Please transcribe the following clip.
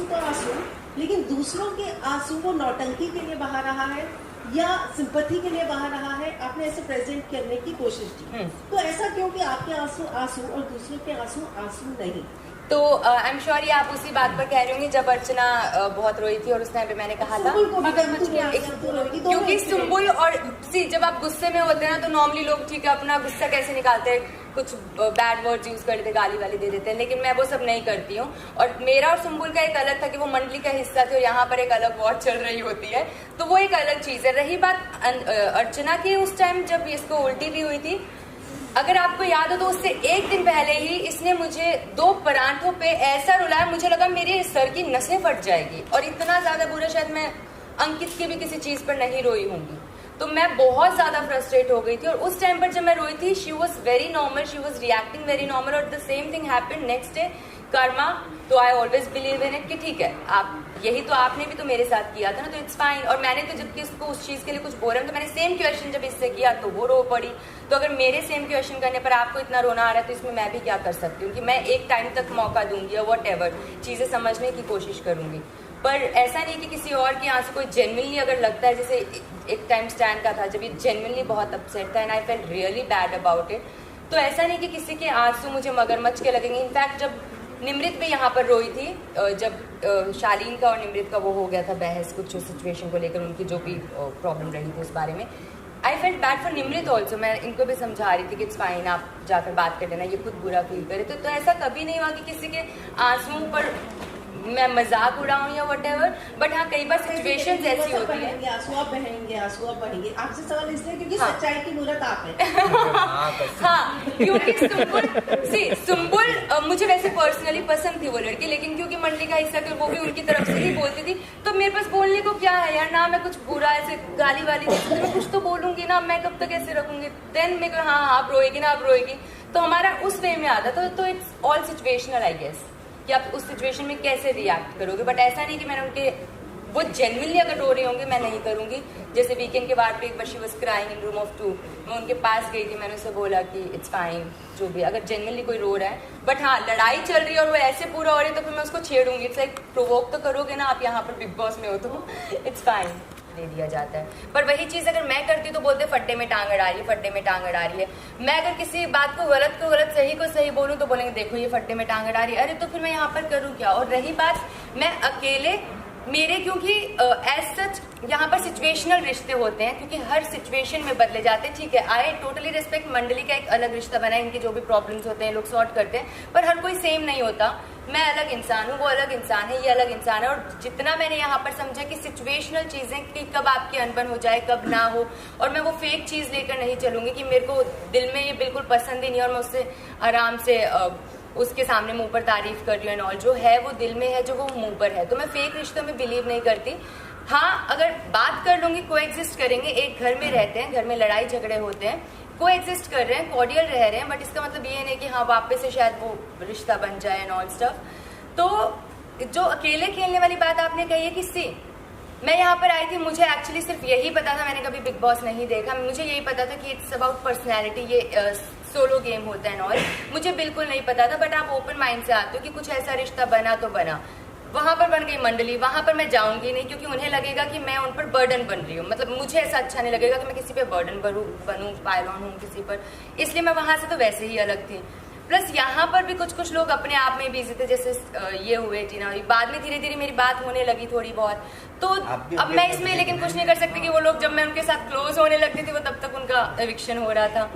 आंसू तो आंसू, लेकिन दूसरों के आंसू वो नौटंकी के लिए बहा रहा है या सिंपैथी के लिए बहा रहा है, आपने ऐसे प्रेजेंट करने की कोशिश की। तो ऐसा क्यों कि आपके आंसू आंसू और दूसरों के आंसू आंसू नहीं? तो आई एम श्योर ये आप उसी बात पर कह रहे होंगे जब अर्चना बहुत रोई थी और उस टाइम पे मैंने कहा था क्योंकि सुम्बुल और जब आप गुस्से में होते हैं ना तो नॉर्मली लोग ठीक है अपना गुस्सा कैसे निकालते हैं, कुछ बैड वर्ड्स यूज कर देते, गाली वाली दे देते हैं, लेकिन मैं वो सब नहीं करती हूँ। और मेरा और सुम्बुल का एक अलग था कि वो मंडली का हिस्सा थे और यहाँ पर एक अलग वॉर चल रही होती है, तो वो एक अलग चीज है। रही बात अर्चना की, उस टाइम जब इसको उल्टी भी हुई थी, अगर आपको याद हो तो उससे एक दिन पहले ही इसने मुझे 2 परांठों पे ऐसा रुलाया, मुझे लगा मेरे सर की नसें फट जाएगी। और इतना ज्यादा बुरा शायद मैं अंकित की भी किसी चीज पर नहीं रोई होंगी। तो मैं बहुत ज्यादा फ्रस्ट्रेट हो गई थी और उस टाइम पर जब मैं रोई थी she was very normal, she was reacting very normal. और the same thing happened next day karma. तो I always believe in it कि ठीक है, आप यही तो आपने भी तो मेरे साथ किया था ना, तो इट्स फाइन। और मैंने तो जबकि उसको उस चीज के लिए कुछ बोला तो मैंने सेम क्वेश्चन जब इससे किया तो वो रो पड़ी। तो अगर मेरे सेम क्वेश्चन करने पर आपको इतना रोना आ रहा है तो इसमें मैं भी क्या कर सकती हूँ कि मैं एक टाइम तक मौका दूंगी या वॉट एवर, चीजें समझने की कोशिश करूंगी। पर ऐसा नहीं कि किसी और के आंसू कोई जेन्युइनली अगर लगता है, जैसे एक टाइम स्टैंड का था जब ये जेन्युइनली बहुत अपसेट था and I felt really bad about it, तो ऐसा नहीं कि किसी के आंसू मुझे मगरमच्छ के लगेंगे। इनफैक्ट जब निमृत भी यहाँ पर रोई थी, जब शालीन का और निमृत का वो हो गया था बहस कुछ सिचुएशन को लेकर, उनकी जो भी प्रॉब्लम रही थी उस बारे में, I felt bad for Nimrit also. मैं इनको भी समझा रही थी कि इट्स फाइन, आप जाकर बात कर लेना, ये खुद बुरा फील करे। तो ऐसा कभी नहीं हुआ कि किसी के आंसुओं पर मैं मजाक उड़ाऊं या वट एवर। बट हाँ, कई बार सिचुएशंस ऐसी होती है, आंसू आप बहेंगे, आंसू आप बहेंगे। आपसे सवाल इसलिए क्योंकि सच्चाई की मूरत आप है। हाँ, क्योंकि सुम्बुल मुझे वैसे पर्सनली पसंद थी वो लड़की, लेकिन क्योंकि मंडली का हिस्सा थी वो भी उनकी तरफ से ही बोलती थी, तो मेरे पास बोलने को क्या है यार, ना मैं कुछ बुरा ऐसे गाली वाली तो मैं कुछ तो बोलूंगी ना, मैं कब तक ऐसे रखूंगी। देन मेरे को हाँ आप रोएगी ना, आप रोएगी, तो हमारा उस वे में आता था। तो it's all situational I guess कि आप उस सिचुएशन में कैसे रिएक्ट करोगे। बट ऐसा नहीं कि मैंने उनके, वो जेन्युइनली अगर रो रहे होंगे मैं नहीं करूंगी। जैसे वीकेंड के बाद पे एक बार she was crying in room of 2, मैं उनके पास गई थी, मैंने उसे बोला कि इट्स फाइन, जो भी अगर जेन्युइनली कोई रो रहा है। बट हाँ, लड़ाई चल रही है और वो ऐसे पूरा हो रही है तो फिर मैं उसको छेड़ूंगी। इट्स लाइक प्रोवोक तो करोगे ना, आप यहाँ पर बिग बॉस में हो तो इट्स फाइन, दे दिया जाता है। पर वही चीज अगर मैं करती तो बोलते फड्डे में टांग अड़ा रही है, फड्डे में टांग अड़ा रही है। मैं अगर किसी बात को गलत सही को सही बोलूं तो बोलेंगे देखो ये फड्डे में टांग अड़ा रही है। अरे तो फिर मैं यहाँ पर करूँ क्या? और रही बात मैं अकेले, मेरे क्योंकि एज सच यहाँ पर सिचुएशनल रिश्ते होते हैं, क्योंकि हर सिचुएशन में बदले जाते हैं। ठीक है, आई टोटली रिस्पेक्ट मंडली का एक अलग रिश्ता बना है, इनके जो भी प्रॉब्लम्स होते हैं लोग सॉर्ट करते हैं, पर हर कोई सेम नहीं होता। मैं अलग इंसान हूँ, वो अलग इंसान है, ये अलग इंसान है। और जितना मैंने यहाँ पर समझा कि सिचुएशनल चीजें कि कब आपकी अनबन हो जाए कब ना हो, और मैं वो फेक चीज लेकर नहीं चलूंगी कि मेरे को दिल में ये बिल्कुल पसंद ही नहीं और मैं उससे आराम से उसके सामने मुंह पर तारीफ कर रही हूँ एंड ऑल। जो है वो दिल में है, जो वो मुंह पर है। तो मैं फेक रिश्तों में बिलीव नहीं करती। हाँ, अगर बात कर लूंगी, कोएग्जिस्ट करेंगे, एक घर में रहते हैं, घर में लड़ाई झगड़े होते हैं, कोएग्जिस्ट कर रहे हैं, कॉर्डियल रह रहे हैं, बट इसका मतलब ये नहीं कि हाँ वापस से शायद वो रिश्ता बन जाए एंड ऑल स्टफ। तो जो अकेले खेलने वाली बात आपने कही है कि मैं यहाँ पर आई थी, मुझे एक्चुअली सिर्फ यही पता था, मैंने कभी बिग बॉस नहीं देखा, मुझे यही पता था कि इट्स अबाउट पर्सनैलिटी, ये सोलो गेम होता है और मुझे बिल्कुल नहीं पता था। बट आप ओपन माइंड से आते हो कि कुछ ऐसा रिश्ता बना तो बना, वहां पर बन गई मंडली, वहां पर मैं जाऊंगी नहीं क्योंकि उन्हें लगेगा कि मैं उन पर बर्डन बन रही हूँ। मतलब मुझे ऐसा अच्छा नहीं लगेगा कि मैं किसी पे बर्डन बनूं, पायलॉन हूँ किसी पर, इसलिए मैं वहां से तो वैसे ही अलग थी। प्लस यहाँ पर भी कुछ लोग अपने आप में बिजी थे, जैसे ये हुए टीना, बाद में धीरे धीरे मेरी बात होने लगी थोड़ी बहुत। तो अब मैं इसमें लेकिन कुछ नहीं कर सकती कि वो लोग जब मैं उनके साथ क्लोज होने लगती थी वो तब तक उनका एविक्शन हो रहा था।